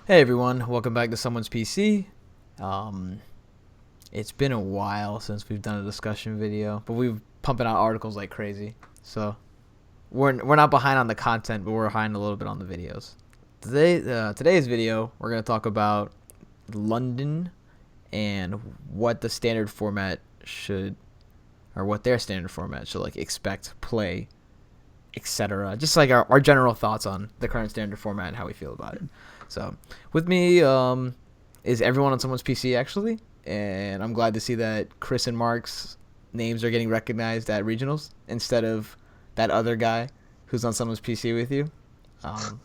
Hey everyone, welcome back to Someone's PC. It's been a while since we've done a discussion video, but we've pumping out articles like crazy. So we're not behind on the content, but we're behind a little bit on the videos. Today's video, we're gonna talk about London and what the standard format should, or what their standard format should like expect, play, etc. Just like our general thoughts on the current standard format and how we feel about it. So with me is everyone on Someone's PC actually, and I'm glad to see that Chris and Mark's names are getting recognized at regionals instead of that other guy who's on Someone's PC with you.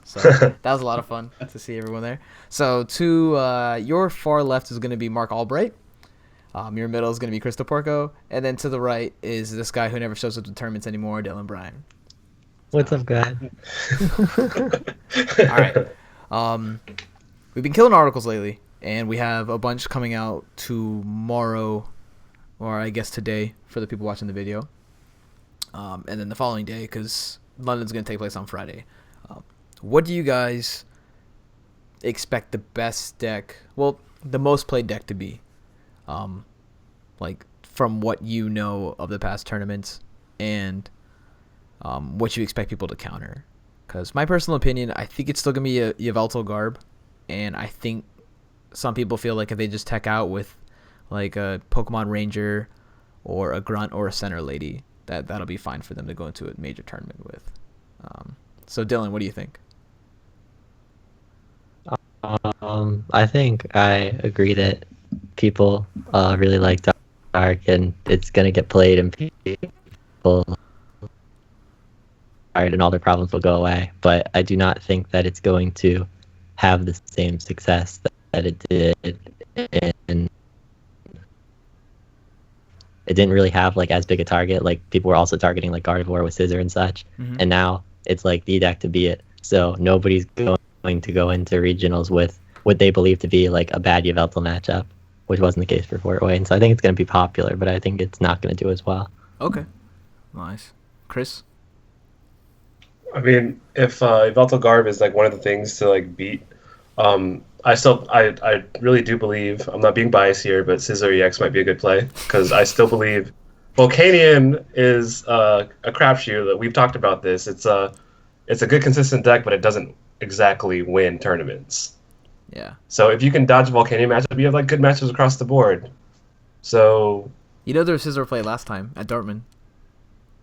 So that was a lot of fun to see everyone there. So to your far left is going to be Mark Albright. Your middle is going to be Crystal Porco, and then to the right is this guy who never shows up to tournaments anymore, Dylan Bryan. What's up, guys? All right. We've been killing articles lately, and we have a bunch coming out tomorrow, or I guess today for the people watching the video, and then the following day because London's going to take place on Friday. What do you guys expect the best deck, well, the most played deck to be, like from what you know of the past tournaments, and what you expect people to counter? Because my personal opinion, I think it's still going to be a Yveltal Garb, and I think some people feel like if they just tech out with like a Pokemon Ranger or a Grunt or a Center Lady, that'll be fine for them to go into a major tournament with. So Dylan, what do you think? I think I agree that people really like Dark, and it's going to get played, and people and all their problems will go away. But I do not think that it's going to have the same success that it did, and it didn't really have like as big a target. Like people were also targeting like Gardevoir with Scissor and such, and now it's like the deck to be it. So nobody's going to go into regionals with what they believe to be like a bad Yveltal matchup, which wasn't the case for Fort Wayne. So I think it's going to be popular, but I think it's not going to do as well. Okay, nice. Chris? I mean, if Yveltal Garb is like one of the things to like beat, I really do believe, I'm not being biased here, but Scissor EX might be a good play because I still believe Volcanion is a crapshoot. That we've talked about this. It's a good consistent deck, but it doesn't exactly win tournaments. Yeah. So if you can dodge a Volcanion matchup, you have like good matchups across the board. So there was Scissor play last time at Dortmund.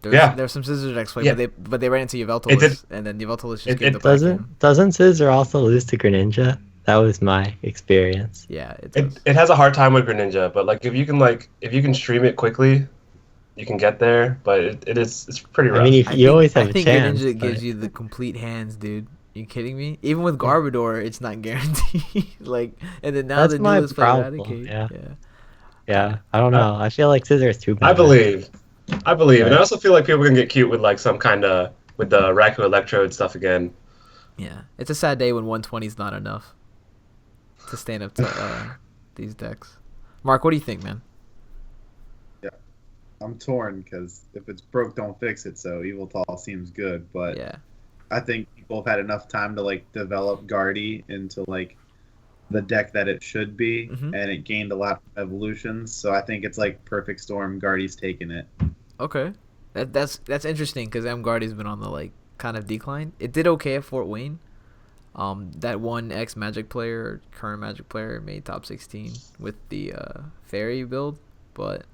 There was some Scissor decks play, but they ran into Yveltal, and then Yveltal just gave the doesn't Scissor also lose to Greninja? That was my experience. Yeah, it does. It has a hard time with Greninja, but like if you can stream it quickly, you can get there. But it's pretty rough. I mean, you always have a chance. I think Greninja gives you the complete hands, dude. You kidding me? Even with Garbodor, it's not guaranteed. And then now that's the my newest problem. Yeah. I don't know. I feel like Scissor is too bad. I believe, and I also feel like people can get cute with like some kind of with the Raku Electrode stuff again. Yeah, it's a sad day when 120 is not enough to stand up to these decks. Mark, what do you think, man? Yeah, I'm torn because if it's broke, don't fix it. So Yveltal seems good, but yeah, I think people have had enough time to like develop Guardy into like the deck that it should be, and it gained a lot of evolutions. So I think it's like perfect storm. Guardy's taking it. Okay, that's interesting because Guardy's been on the like kind of decline. It did okay at Fort Wayne. That one ex-Magic player, current Magic player, made top 16 with the Fairy build, but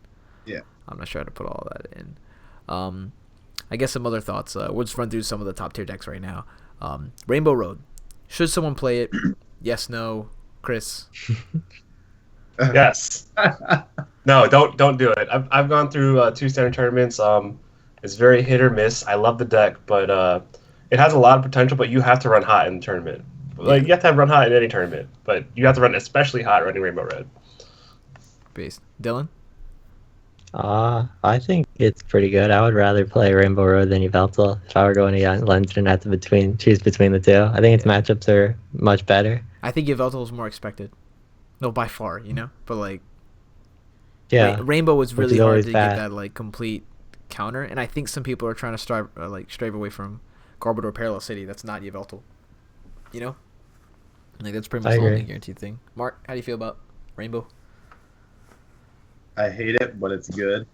yeah, I'm not sure how to put all that in. I guess some other thoughts. We'll just run through some of the top tier decks right now. Rainbow Road. Should someone play it? Yes, no. Chris? Yes. No, don't do it. I've gone through 2 standard tournaments. It's very hit or miss. I love the deck, but it has a lot of potential, but you have to run hot in the tournament. Like you have to run hot in any tournament, but you have to run especially hot running Rainbow Red. Based. Dylan? I think it's pretty good. I would rather play Rainbow Road than Yveltal if I were going to London and have to choose between the two. I think its matchups are much better. I think Yveltal is more expected. No, by far, But like, yeah, Rainbow was really hard to get that like complete counter, and I think some people are trying to stray away from Garbodor Parallel City. That's not Yveltal. Like that's pretty much I the only agree. guaranteed thing. Mark, how do you feel about Rainbow? I hate it, but it's good.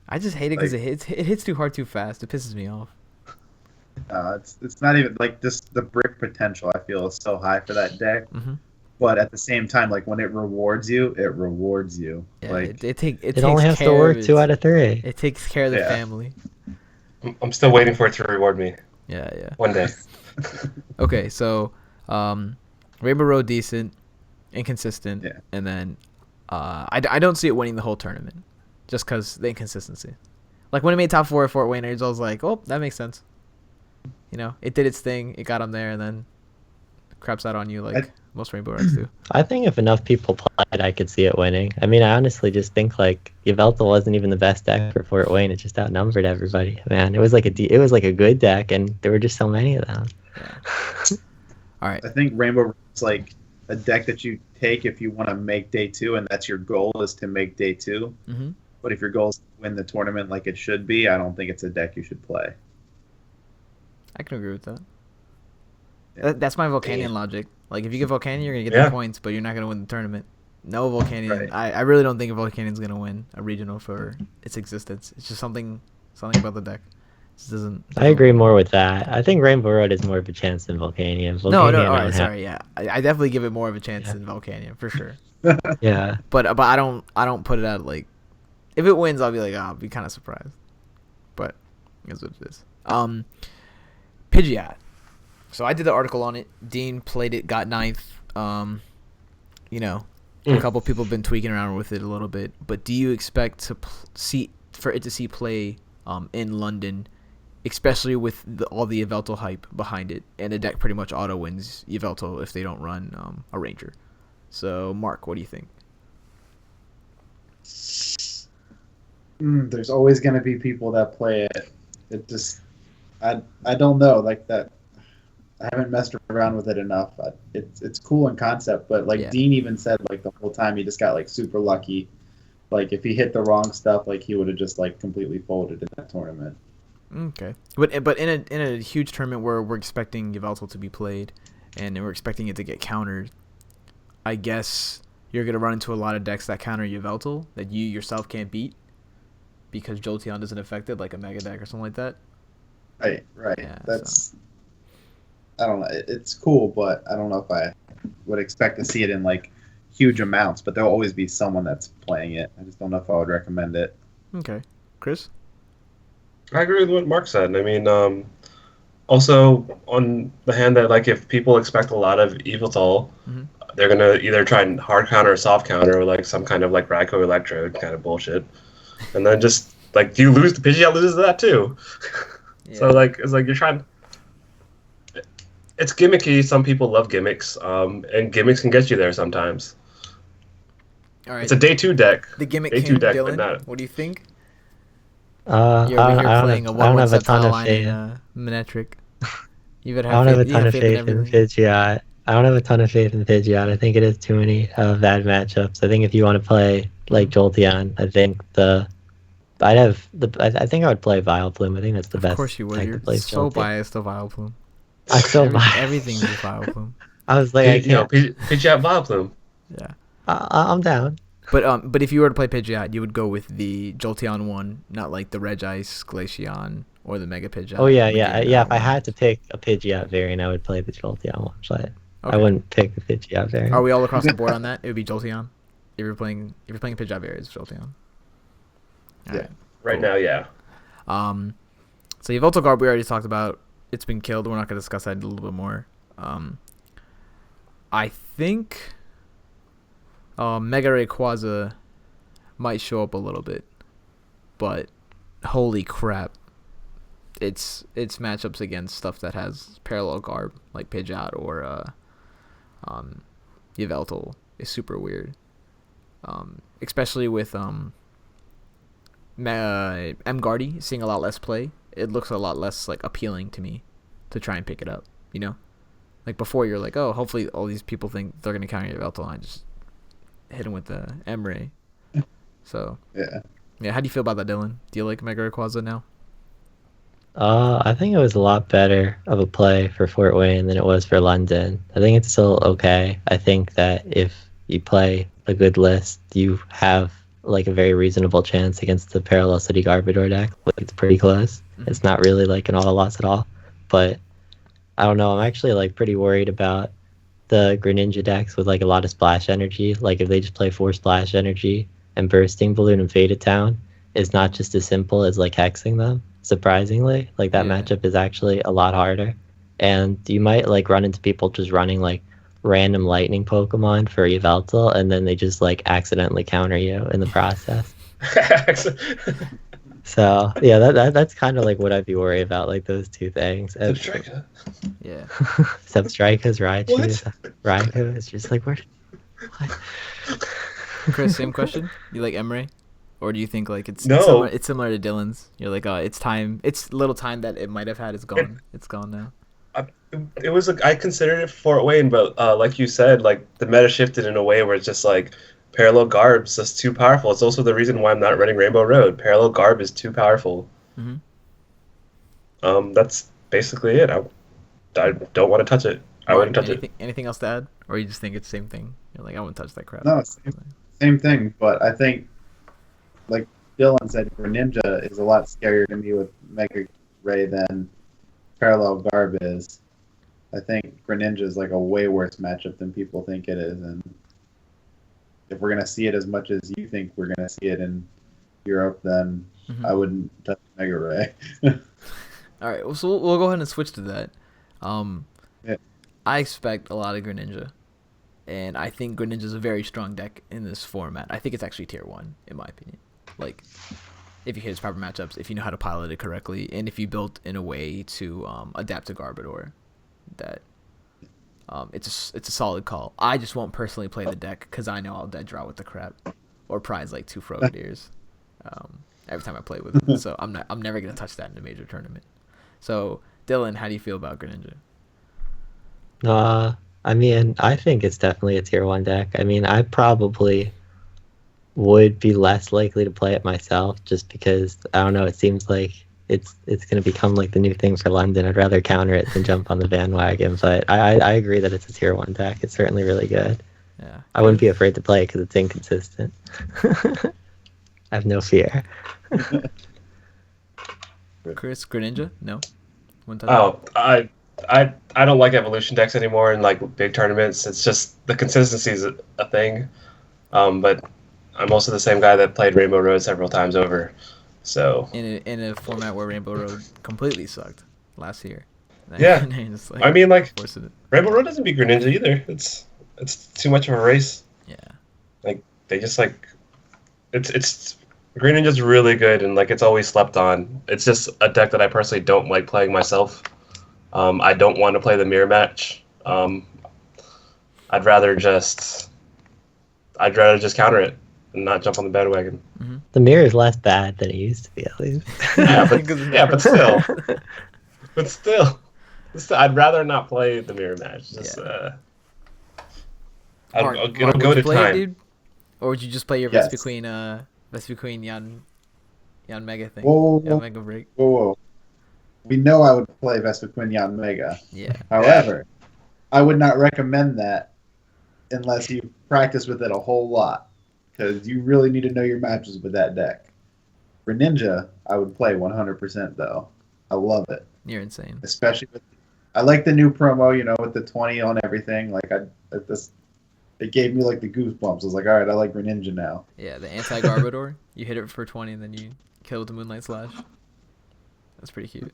I just hate it because Like, it hits too hard too fast. It pisses me off. it's not even like this. The brick potential I feel is so high for that deck, Hmm. but at the same time, like when it rewards you, it rewards you. Yeah, Like, it It only has to work 2 out of 3. it takes care of the Yeah. family. I'm still waiting for it to reward me Yeah, yeah. one day. Okay, so Rainbow Road decent, inconsistent, Yeah. and then I don't see it winning the whole tournament, just because the inconsistency. Like when it made top 4 at Fort Wayne, I was like, oh, that makes sense. You know, it did its thing, it got them there, and then craps out on you like most Rainbow Reds do. I think if enough people played, I could see it winning. I mean, I honestly just think like Yveltal wasn't even the best deck for Fort Wayne. It just outnumbered everybody. Man, it was like a good deck, and there were just so many of them. Yeah. All right. I think Rainbow is like a deck that you take if you want to make day 2, and that's your goal is to make day 2. Mm-hmm. But if your goal is to win the tournament like it should be, I don't think it's a deck you should play. I can agree with that. Yeah. That's my Volcanion logic. Like if you get Volcanion, you're gonna get Yeah. the points, but you're not gonna win the tournament. No Volcanion. Right. I really don't think Volcanion's gonna win a regional for its existence. It's just something about the deck. It just doesn't I agree more with that. I think Rainbow Road is more of a chance than Volcanion. No, Volcanion all don't right, have- sorry, yeah. I definitely give it more of a chance Yeah. than Volcanion for sure. Yeah. But I don't put it out like if it wins, I'll be like, I'll be kind of surprised. But that's what it is. Pidgeot. So I did the article on it. Dean played it, got 9th. You know, a couple people have been tweaking around with it a little bit. But do you expect to see play in London, especially with all the Yveltal hype behind it, and the deck pretty much auto wins Yveltal if they don't run a Ranger? So Mark, what do you think? There's always going to be people that play it. It just, I don't know, like that. I haven't messed around with it enough. It's cool in concept, but like Yeah. Dean even said, like the whole time he just got like super lucky. Like if he hit the wrong stuff, like he would have just like completely folded in that tournament. Okay, but in a huge tournament where we're expecting Yveltal to be played, and we're expecting it to get countered, I guess you're gonna run into a lot of decks that counter Yveltal that you yourself can't beat because Jolteon doesn't affect it, like a Mega deck or something like that. Right. Yeah, That's, I don't know. It's cool, but I don't know if I would expect to see it in like huge amounts. But there'll always be someone that's playing it. I just don't know if I would recommend it. Okay, Chris. I agree with what Mark said. I mean, also on the hand that like if people expect a lot of Yveltal, Mhm. they're gonna either try and hard counter or soft counter or like some kind of like Raikou Electrode kind of bullshit, and then just like you lose the Pidgeot loses to that too. So like it's like you're trying. It's gimmicky. Some people love gimmicks, and gimmicks can get you there sometimes. All right, It's a day 2 deck. the gimmick day king, 2 deck, but Dylan. not. What do you think? I You're over don't, here I playing don't, a I don't 1/1 have a ton of Line faith. and Manetric. You better I don't have a you ton of in faith in everything. Pidgeot. I don't have a ton of faith in Pidgeot. I think it is too many bad matchups. I think if you want to play like Jolteon, I think I think I would play Vileplume. I think that's the best. Of course you would. deck to You're play so Jolteon. biased to Vileplume. I'm so biased. Everything's with Vileplume. I was like, I can't. Pidgeot Vileplume. Yeah. I'm down. But if you were to play Pidgeot, you would go with the Jolteon one, not like the Regice, Glaceon, or the Mega Pidgeot. Oh yeah. If I one. had to pick a Pidgeot variant, I would play the Jolteon one. But I Okay. wouldn't pick the Pidgeot variant. Are we all across the board on that? It would be Jolteon. If you're playing Pidgeot variant, it's Jolteon. All Yeah. right. Right Cool. now, yeah. So Yveltal Garb we already talked about. It's been killed. We're not going to discuss that a little bit more. I think Mega Rayquaza might show up a little bit, but holy crap, its matchups against stuff that has parallel Garb like Pidgeot or Yveltal is super weird, especially with Mgardy seeing a lot less play. It looks a lot less like appealing to me to try and pick it up, you know? Like before you're like, oh, hopefully all these people think they're going to counter Yveltal, and I just hit him with the M-Ray. So, Yeah. yeah, how do you feel about that, Dylan? Do you like Mega Rayquaza now? I think it was a lot better of a play for Fort Wayne than it was for London. I think it's still okay. I think that if you play a good list, you have like a very reasonable chance against the Parallel City Garbodor deck. Like, it's pretty close. It's not really like an all loss at all. But I don't know. I'm actually like pretty worried about the Greninja decks with like a lot of splash energy. Like if they just play 4 splash energy and Bursting Balloon and Faded Town, it's not just as simple as like hexing them. Surprisingly, like that matchup is actually a lot harder, and you might like run into people just running like random lightning Pokemon for Yveltal, and then they just like accidentally counter you in the process. So yeah, that's kind of like what I'd be worried about, like those two things. Substrika. Yeah. Substrika's Raichu is just like, what? Chris, same question. You like Emery? Or do you think like it's No. it's similar to Dylan's? You're like, it's time. It's little time that it might have had is gone. It's gone now. It was I considered it Fort Wayne, but like you said, like the meta shifted in a way where it's just like Parallel Garb's just too powerful. It's also the reason why I'm not running Rainbow Road. Parallel Garb is too powerful. That's basically it. I don't want to touch it. I wouldn't touch it. Anything else to add, or you just think it's the same thing? You're like, I wouldn't touch that crap. No, same thing. But I think, like Dylan said, Greninja is a lot scarier to me with Mega Ray than Parallel Garb is. I think Greninja is like a way worse matchup than people think it is, and if we're gonna see it as much as you think we're gonna see it in Europe, then I wouldn't touch Mega Ray. All right, so we'll go ahead and switch to that. Yeah. I expect a lot of Greninja, and I think Greninja is a very strong deck in this format. I think it's actually tier 1 in my opinion. Like, if you hit its proper matchups, if you know how to pilot it correctly, and if you built in a way to adapt to Garbodor, that it's a solid call. I just won't personally play the deck because I know I'll dead draw with the crap or prize like 2 Frogadiers every time I play with it. So I'm never gonna touch that in a major tournament. So Dylan, how do you feel about Greninja? I mean, I think it's definitely a tier 1 deck. I mean, I probably would be less likely to play it myself just because, I don't know, it seems like it's going to become like the new thing for London. I'd rather counter it than jump on the bandwagon, but I agree that it's a tier 1 deck. It's certainly really good. Yeah, I wouldn't be afraid to play it because it's inconsistent. I have no fear. Chris, Greninja? No? I don't like evolution decks anymore in like big tournaments. It's just the consistency is a thing. But I'm also the same guy that played Rainbow Road several times over. So in a format where Rainbow Road completely sucked last year. Yeah. Like, I mean, like forcing it. Rainbow Road doesn't beat Greninja either. It's too much of a race. Yeah. Like they just like it's Greninja's really good and like it's always slept on. It's just a deck that I personally don't like playing myself. I don't want to play the mirror match. I'd rather just counter it and not jump on the bandwagon. The mirror is less bad than it used to be, at least. But still, I'd rather not play the mirror match. Just it'll go to time. Dude? Or would you just play your Vespiquen Yan Mega thing? Whoa. Yan Mega break. Whoa. We know I would play Vespiquen Yan Mega. Yeah. However, I would not recommend that unless you practice with it a whole lot, because you really need to know your matches with that deck. For Ninja, I would play 100% though. I love it. You're insane. Especially I like the new promo, with the 20 on everything. Like it gave me like the goosebumps. I was like, all right, I like Greninja now. Yeah, the anti-Garbodor. You hit it for 20 and then you kill with the Moonlight Slash. That's pretty cute.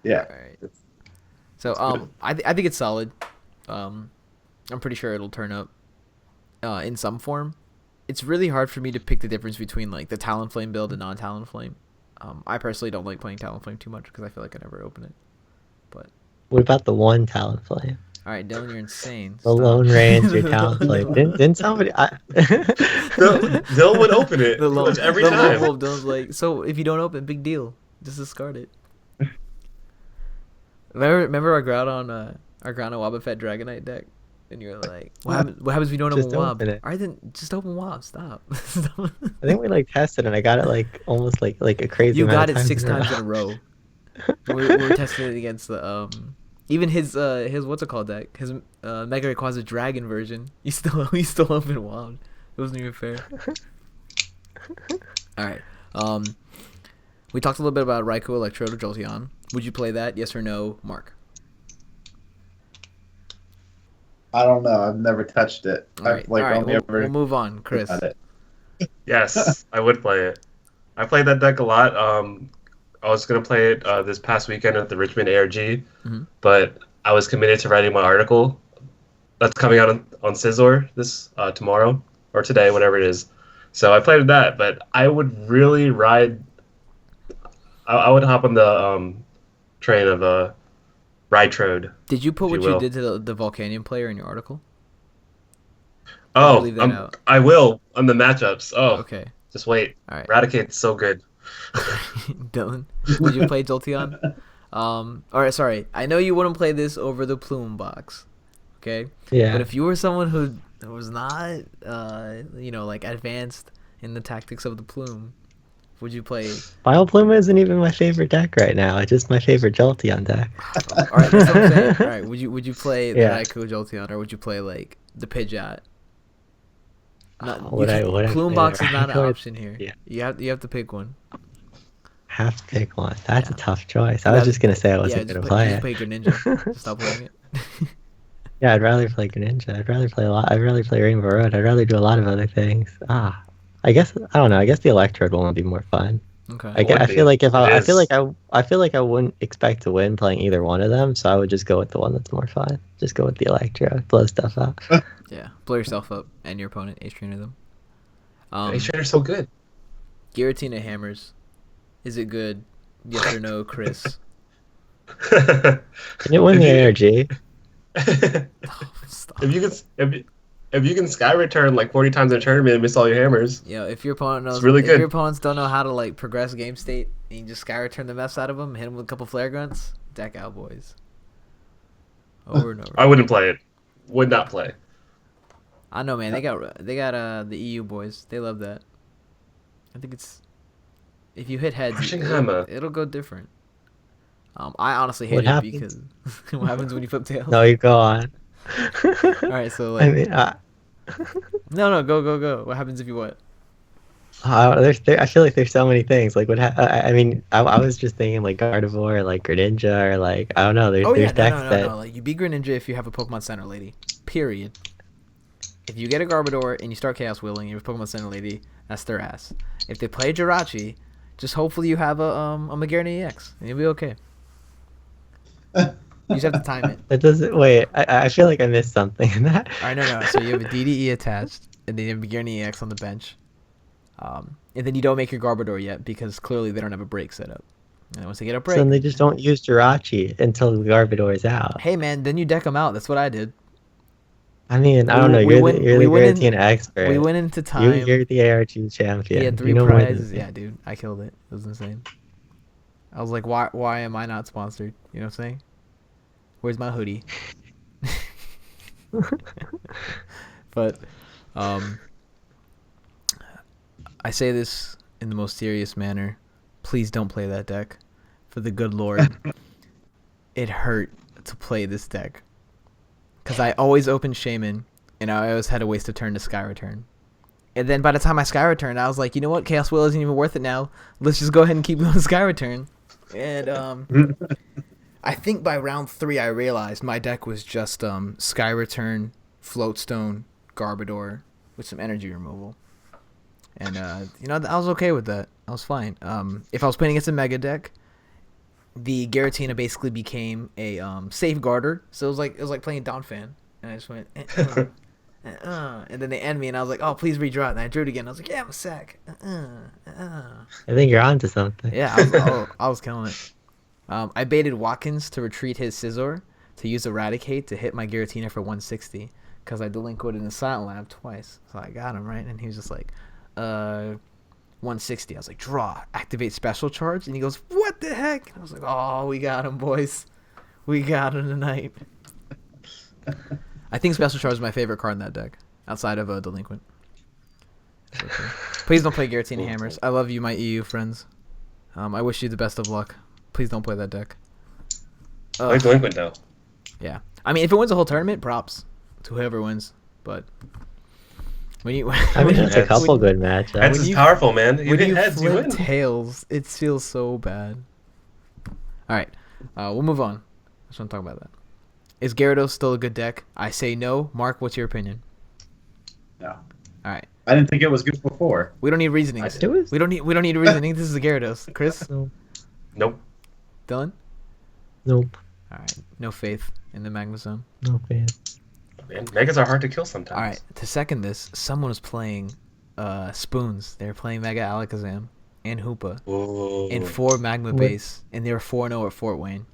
Yeah. All right. So I think it's solid. I'm pretty sure it'll turn up in some form. It's really hard for me to pick the difference between like the Talonflame build and non-Talonflame. I personally don't like playing Talonflame too much because I feel like I never open it. But what about the one Talonflame? All right, Dylan, you're insane. The Lone Ranger Talonflame. Didn't somebody? Dylan would open it every time. Dylan's like, so if you don't open, big deal. Just discard it. Remember our Groudon Wobbuffet Dragonite deck? And you're like, what happens if you don't open Wob? All right, then just open Wob. Stop. I think we like tested and I got it like almost like a crazy. You amount got of it times 6 times in a row. we're testing it against the even his what's it called deck, his Mega Rayquaza Dragon version. He's still open wild. It wasn't even fair. All right. We talked a little bit about Raikou, Electrode, or Jolteon. Would you play that? Yes or no, Mark? I don't know. I've never touched it. All right. We'll move on, Chris. Yes, I would play it. I played that deck a lot. I was gonna play it this past weekend at the Richmond ARG, but I was committed to writing my article that's coming out on Scizor this tomorrow or today, whatever it is. So I played that, but I would really ride. I would hop on the train of Raitrode. Did you put what you did to the Volcanion player in your article? Oh, I will on the matchups. Oh, okay. Just wait. All right. Raticate's so good. Dylan, would you play Jolteon? All right, sorry. I know you wouldn't play this over the Plume box, okay? Yeah. But if you were someone who was not, like advanced in the tactics of the Plume, would you play? Vileplume isn't even my favorite deck right now. It's just my favorite Jolteon deck. All right, that's what I'm saying. All right, would you play the Raikou Jolteon, or would you play like the Pidgeot? Plume box is not an option here. Yeah. You have to pick one. Have to pick one. That's a tough choice. I was just gonna say I wasn't gonna play it. Just play Greninja. Just stop playing it. Yeah, I'd rather play Greninja. I'd rather play Rainbow Road. I'd rather do a lot of other things. I guess I don't know. I guess the Electrode one would be more fun. Okay. I feel like I wouldn't expect to win playing either one of them, so I would just go with the one that's more fun. Just go with the Electrode, blow stuff up. Yeah, blow yourself up and your opponent. Ace Trainer them. Ace Trainer's so good. Giratina Hammers. Is it good? Yes or no, Chris? Can it win the ARG? If you can Sky Return like 40 times in a tournament and miss all your hammers, if your opponent knows, it's really good. If your opponents don't know how to like progress game state, and you just Sky Return the mess out of them, hit them with a couple Flare Grunts, deck out, boys. Over and over. I wouldn't play it. Would not play. I know, man. They got the EU boys. They love that. I think it's if you hit heads, it'll go different. I honestly hate it because what happens when you flip tails? No, you go on. All right, so like, I mean, no, go. What happens if you what? I feel like there's so many things. Like I was just thinking like Gardevoir, or like Greninja, or like I don't know. There's decks that like you beat Greninja if you have a Pokemon Center Lady. Period. If you get a Garbodor and you start Chaos Wheeling, you have a Pokemon Center Lady. That's their ass. If they play Jirachi, just hopefully you have a Magearna EX and you'll be okay. You just have to time it. It doesn't. Wait, I feel like I missed something in that. All right, no. So you have a DDE attached, and then you have Magearna EX on the bench. And then you don't make your Garbodor yet because clearly they don't have a break set up. And once they get a break, so then they just don't use Jirachi until the Garbodor is out. Hey man, then you deck them out. That's what I did. I mean, I don't know. You're the Giratina expert. We went into time. You're the ARG champion. He had 3 prizes. Yeah, dude, I killed it. It was insane. I was like, why am I not sponsored? You know what I'm saying? Where's my hoodie? But I say this in the most serious manner. Please don't play that deck. For the good Lord. It hurt to play this deck. Because I always opened Shaman, and I always had to waste a turn to Sky Return. And then by the time I Sky Returned, I was like, you know what? Chaos Wheel isn't even worth it now. Let's just go ahead and keep going Sky Return. And I think by round 3, I realized my deck was just Sky Return, Floatstone, Garbodor, with some energy removal. And, I was okay with that. I was fine. If I was playing against a Mega deck, the Giratina basically became a safeguarder. So it was like playing Donphan. And I just went, and then they end me, and I was like, oh, please redraw it. And I drew it again. I was like, yeah, I'm a sack. I think you're onto something. Yeah, I was killing it. I baited Watkins to retreat his Scizor to use Eradicate to hit my Giratina for 160 because I delinqued in the Silent Lab twice. So I got him, right? And he was just like, 160. I was like, draw, activate special charge. And he goes, what the heck? And I was like, oh, we got him, boys. We got him tonight. I think special charge is my favorite card in that deck, outside of Delinquent. Okay. Please don't play Giratina Hammers. I love you, my EU friends. I wish you the best of luck. Please don't play that deck. I like Delinquent though. Yeah. I mean, if it wins the whole tournament, props to whoever wins. But when you, I mean, that's a couple good matchups. Heads is powerful, man. You when hit you heads, you flip win. tails, it feels so bad. All right, we'll move on. I just want to talk about that. Is Gyarados still a good deck? I say no. Mark, what's your opinion? No. All right. I didn't think it was good before. We don't need reasoning. We don't need reasoning. This is a Gyarados. Chris? Nope. Dylan? Nope. All right. No faith in the Magma Zone. No fan. Man, Megas are hard to kill sometimes. All right. To second this, someone was playing Spoons. They were playing Mega Alakazam and Hoopa Ooh. in 4 Magma base, and they were 4-0 at Fort Wayne.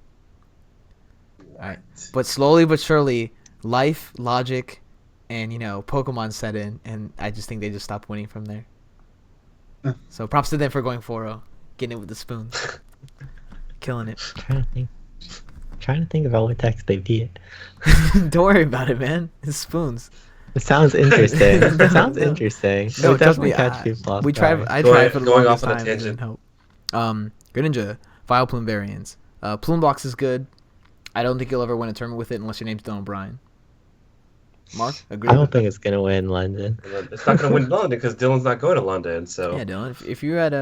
All right. But slowly but surely, life, logic, and Pokemon set in, and I just think they just stopped winning from there. So props to them for going 4-0, getting it with the spoons, killing it. Trying to think of all the decks they beat. Don't worry about it, man. It's spoons. It sounds interesting. It sounds interesting. No, It trust me. definitely catch people off We tried. guard. I tried for the Going longest off on a time. It didn't tangent. help. Greninja, Vileplume variants. Plume Box is good. I don't think you'll ever win a tournament with it unless your name's Dylan Bryan. Mark, agree? I don't think it's gonna win London. It's not going to win London because Dylan's not going to London. So Yeah, Dylan. If you're at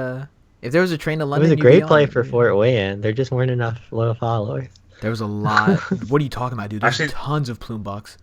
if there was a train to It London, was a you'd great be play on for it. Fort Wayne. There just weren't enough loyal followers. There was a lot. What are you talking about, dude? There's Actually- tons of Plume Box.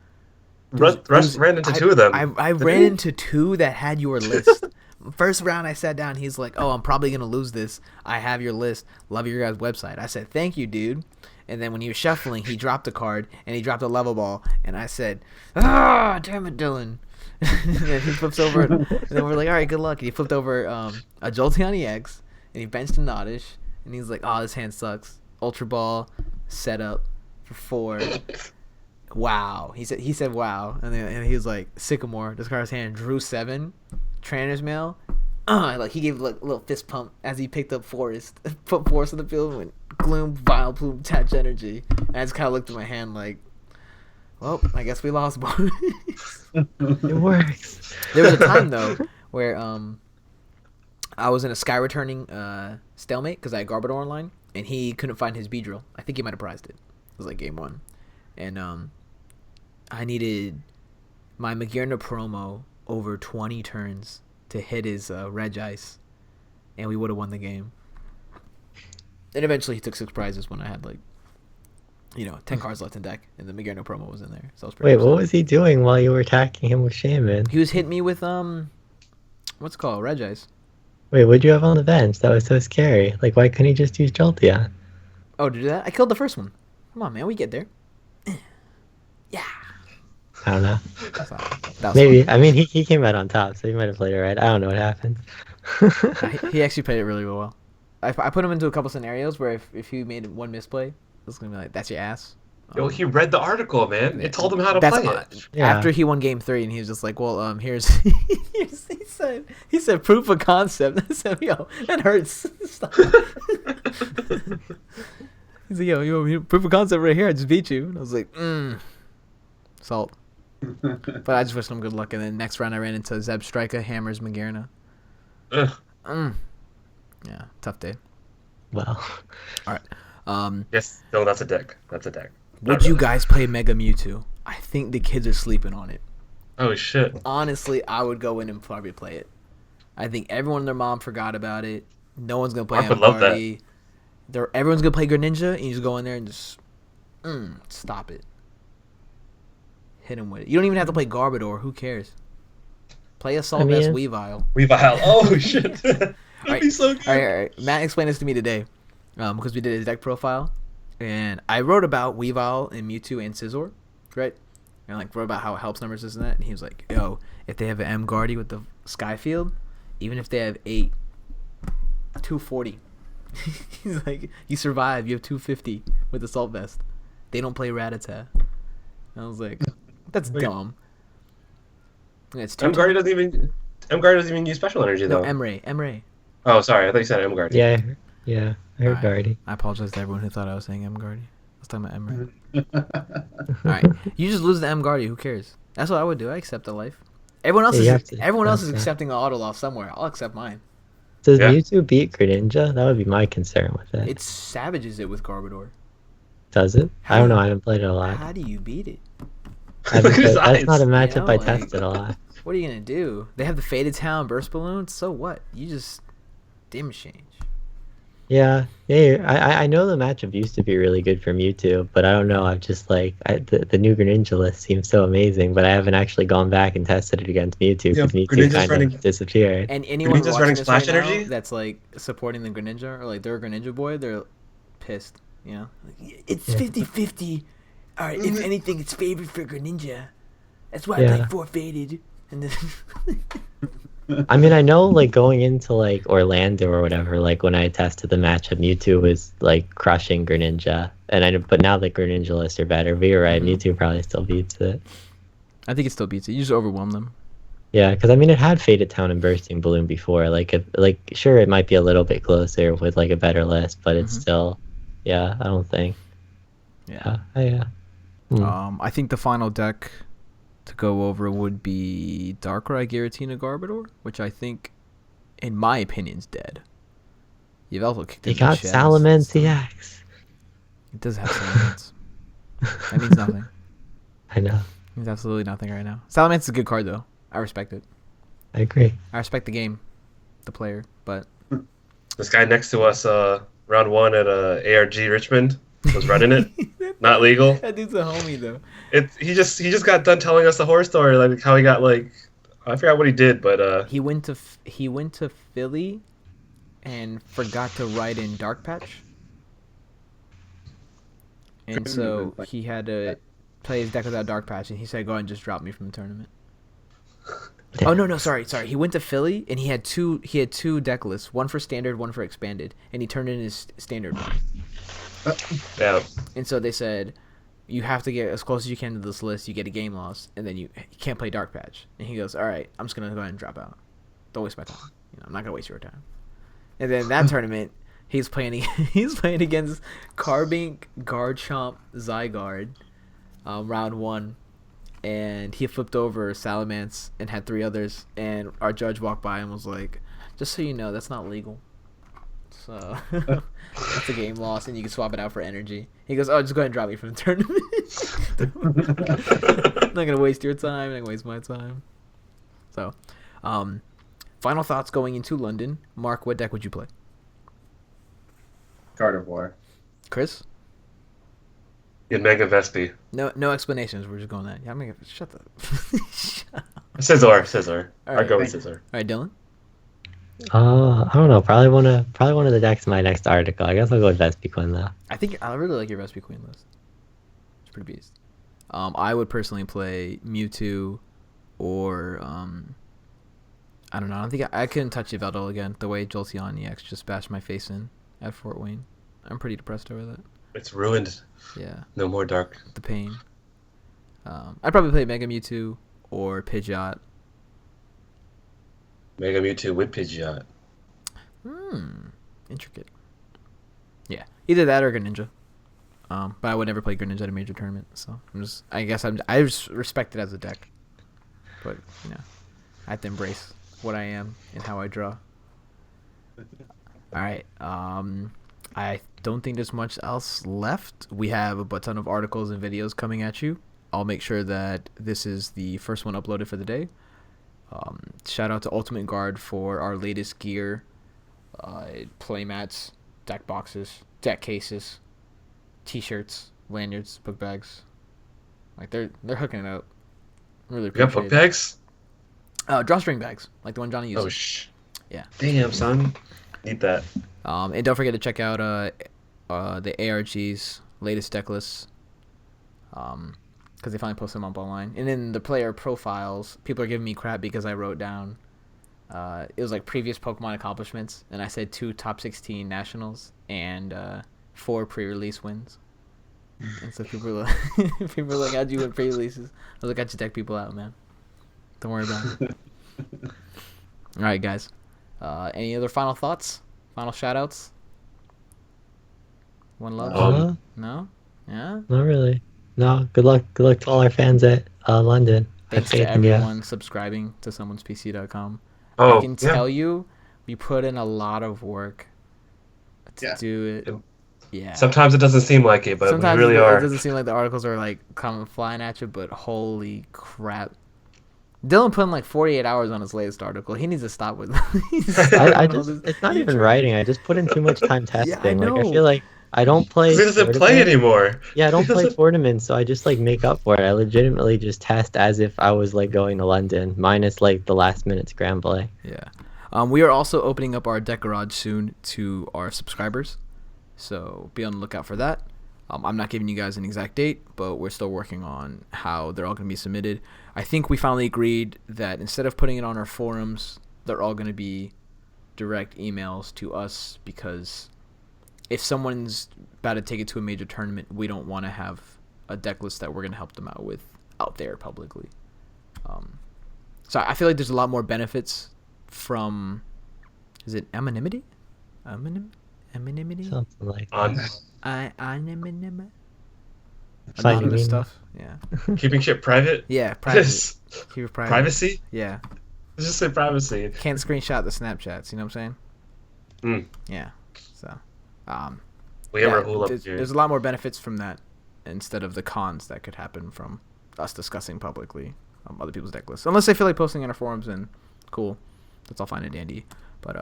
Russ ran into 2 of them. I ran into 2 that had your list. First round, I sat down. He's like, "Oh, I'm probably gonna lose this. I have your list. Love your guys' website." I said, "Thank you, dude." And then when he was shuffling, he dropped a card and he dropped a level ball, and I said, "Ah, damn it, Dylan." And then he flips over, and then we're like, "All right, good luck." And he flipped over a Jolteon EX, and he benched a Oddish, and he's like, "Oh, this hand sucks." Ultra Ball, setup for 4. Wow. He said wow, and he was like, Sycamore, discard his hand, drew 7, Trainer's Mail. Like he gave like a little fist pump as he picked up Forest, put Forest on the field, and went Gloom, Vileplume, Touch Energy. And I just kind of looked at my hand like, well, I guess we lost boys. It works. There was a time though where I was in a Sky returning stalemate because I had Garbodor online, and he couldn't find his Beedrill. I think he might have prized it. It was like game 1, and I needed my Magearna promo over 20 turns to hit his Regice, and we would have won the game. And eventually he took 6 prizes when I had 10 cards left in deck, and the Magearna promo was in there. So I was pretty Wait, upset. what was he doing while you were attacking him with Shaman? He was hitting me with what's it called, Regice. Wait, what'd you have on the bench? That was so scary. Like, why couldn't he just use Jolteon? Oh, did that? I killed the first one. Come on, man, we get there. Yeah. I don't know. That was Maybe. I mean, he came out on top, so he might have played it right. I don't know what happened. fun. He actually played it really well. I put him into a couple scenarios where if he made one misplay, it was gonna be like, that's your ass. Yo, he read the article, man. It told him how to That's play it. Yeah. After he won game 3, and he was just like, well, here's he said proof of concept. I said, yo, that hurts. Stop. He's like, yo, proof of concept right here. I just beat you. And I was like, salt. But I just wished him good luck. And then next round I ran into Zeb Striker, Hammers, Magearna. Ugh. Yeah, tough day. Well, All right. Yes, no, that's a deck. That's a deck. Would you guys play Mega Mewtwo? I think the kids are sleeping on it. Oh shit! Honestly, I would go in and probably play it. I think everyone and their mom forgot about it. No one's gonna play Mark would love that. Party. Everyone's gonna play Greninja, and you just go in there and just stop it. Hit him with it. You don't even have to play Garbodor. Who cares? Play Assault Vest Weavile. Weavile. Oh shit! That'd Alright, be so good. All right. Matt explained this to me today, because we did his deck profile, and I wrote about Weavile and Mewtwo and Scizor, right? And wrote about how it helps numbers, this and that. And he was like, "Yo, if they have an M Guardy with the Skyfield, even if they have 8, 240." He's like, "You survive. You have 250 with Assault Vest. They don't play Rattata." I was like, "That's Wait. dumb." Yeah, it's M-Guardy doesn't even use special energy No, though. M-Ray. Oh, sorry. I thought you said M-Guardy. yeah, I heard Guardy. I apologize to everyone who thought I was saying M Guardy. I was talking about M-Ray. Alright. You just lose the M Guardy, who cares? That's what I would do. I accept the life. Everyone else Yeah, you have to everyone else is accept that. accepting the auto loss somewhere. I'll accept mine. Does Yeah. Mewtwo beat Greninja? That would be my concern with it. It savages it with Garbodor. Does it? How I don't do know. you- I haven't played it a lot. How do you beat it? Look at his That's not a eyes. matchup I like- tested a lot. What are you gonna do? They have the Faded Town burst balloons. So what? You just dim change. Yeah. I know the matchup used to be really good for Mewtwo, but I don't know. I'm just like the new Greninja list seems so amazing, but I haven't actually gone back and tested it against Mewtwo Yeah, because Mewtwo Greninja's kind running- of disappeared. And anyone Greninja's watching running this Splash right now Energy? that's like supporting the Greninja or like they're a Greninja boy, they're pissed. You know, like, it's Yeah. 50-50. All right, if anything, it's favored for Greninja. That's why I Yeah. play 4 Faded. And then I mean, I know like going into like Orlando or whatever, like when I tested the matchup, Mewtwo was like crushing Greninja, and but now the Greninja lists are better. But you're right, Mhm. Mewtwo probably still beats it. I think it still beats it. You just overwhelm them. Yeah, because I mean, it had Faded Town and Bursting Balloon before. Sure, it might be a little bit closer with like a better list, but it's Mhm. still, yeah, I don't think. Yeah. Yeah. I think the final deck to go over would be Darkrai, Giratina, Garbodor, which I think, in my opinion, is dead. You've also kicked You in got Salamence EX. It does have Salamence. That means nothing. I know. It means absolutely nothing right now. Salamence is a good card, though. I respect it. I agree. I respect the game, the player, but This guy next to us, round 1 at ARG Richmond, was running it. Not legal. that dude's a homie, though. He just got done telling us the horror story, like how he got like I forgot what he did, but He went to Philly and forgot to write in Dark Patch. And so he had to play his deck without Dark Patch, and he said, "Go ahead and just drop me from the tournament." Oh no, sorry. He went to Philly and he had two deck lists, one for standard, one for expanded, and he turned in his standard one. yeah. And so they said, "You have to get as close as you can to this list. You get a game loss, and then you can't play Dark Patch." And he goes, "All right, I'm just gonna go ahead and drop out. Don't waste my time. I'm not gonna waste your time." And then that tournament, he's playing against Carbink, Garchomp, Zygarde, round 1, and he flipped over Salamence and had 3 others. And our judge walked by and was like, "Just so you know, that's not legal. So that's a game loss, and you can swap it out for energy." He goes, "Oh, just go ahead and drop me from the tournament. I'm not gonna waste your time. I'm not gonna waste my time." So, final thoughts going into London. Mark, what deck would you play? Gardevoir. Chris? In Mega Vespi. No explanations. We're just going that. Yeah, shut the. Shut up. Scissor. All I'll right. go with Scissor. All right, Dylan. I don't know. Probably one of the decks in my next article. I guess I'll go with Vespiquen though. I really like your Vespi Queen list. It's pretty beast. I would personally play Mewtwo, or I don't know. I don't think I couldn't touch Yveltal again. The way Jolteon EX just bashed my face in at Fort Wayne. I'm pretty depressed over that. It's ruined. Yeah, No more dark. the pain. I'd probably play Mega Mewtwo or Pidgeot. Mega Mewtwo with Pidgeot. Intricate. Yeah, either that or Greninja. But I would never play Greninja at a major tournament, so I just respect it as a deck. But I have to embrace what I am and how I draw. All right. I don't think there's much else left. We have a ton of articles and videos coming at you. I'll make sure that this is the first one uploaded for the day. Shout out to Ultimate Guard for our latest gear, playmats, deck boxes, deck cases, t-shirts, lanyards, book bags. Like they're hooking it up. Really You got appreciate book it. bags? Drawstring bags, like the one Johnny uses. Yeah. Damn, son. Need that. And don't forget to check out the ARG's latest deck lists. Because they finally posted them up online. And in the player profiles, people are giving me crap because I wrote down it was like previous Pokemon accomplishments, and I said 2 top 16 nationals and 4 pre-release wins. And so people are like, "How'd you win pre-releases?" I was like, "I just deck people out, man. Don't worry about it." All right, guys. Any other final thoughts? Final shout-outs? One love? No? Yeah? Not really. No. Good luck to all our fans at London. Thanks Have to faith in ya. everyone subscribing to someone'spc.com. Oh, I can tell you, You put in a lot of work to do it. Yeah. Sometimes it doesn't seem like it, but Sometimes we really it are. doesn't seem like the articles are like coming flying at you, but holy crap. Dylan put in like 48 hours on his latest article. He needs to stop with it's not even writing. I just put in too much time testing. I Like I know. feel like I don't play. He doesn't play anymore. Yeah, I don't play tournaments, so I just like make up for it. I legitimately just test as if I was like going to London, minus like the last minute scramble. Yeah. We are also opening up our deck garage soon to our subscribers, so be on the lookout for that. I'm not giving you guys an exact date, but we're still working on how they're all going to be submitted. I think we finally agreed that instead of putting it on our forums, they're all going to be direct emails to us, because if someone's about to take it to a major tournament, we don't want to have a deck list that we're going to help them out with out there publicly. So I feel like there's a lot more benefits from, is it anonymity? Anonymity? Something like Anonymity? Fine, Anonymous you mean? stuff. Yeah. Keeping shit private. Yeah, private. Keep it private. Privacy. Yeah. Let's just say privacy. Can't screenshot the Snapchats. You know what I'm saying? Yeah. So, We have our hula up here. there's a lot more benefits from that instead of the cons that could happen from us discussing publicly other people's deck lists. Unless they feel like posting in our forums, and cool, that's all fine and dandy. But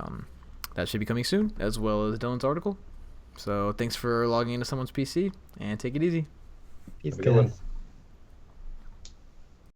that should be coming soon, as well as Dylan's article. So thanks for logging into someone's PC, and take it easy. He's Have a good one.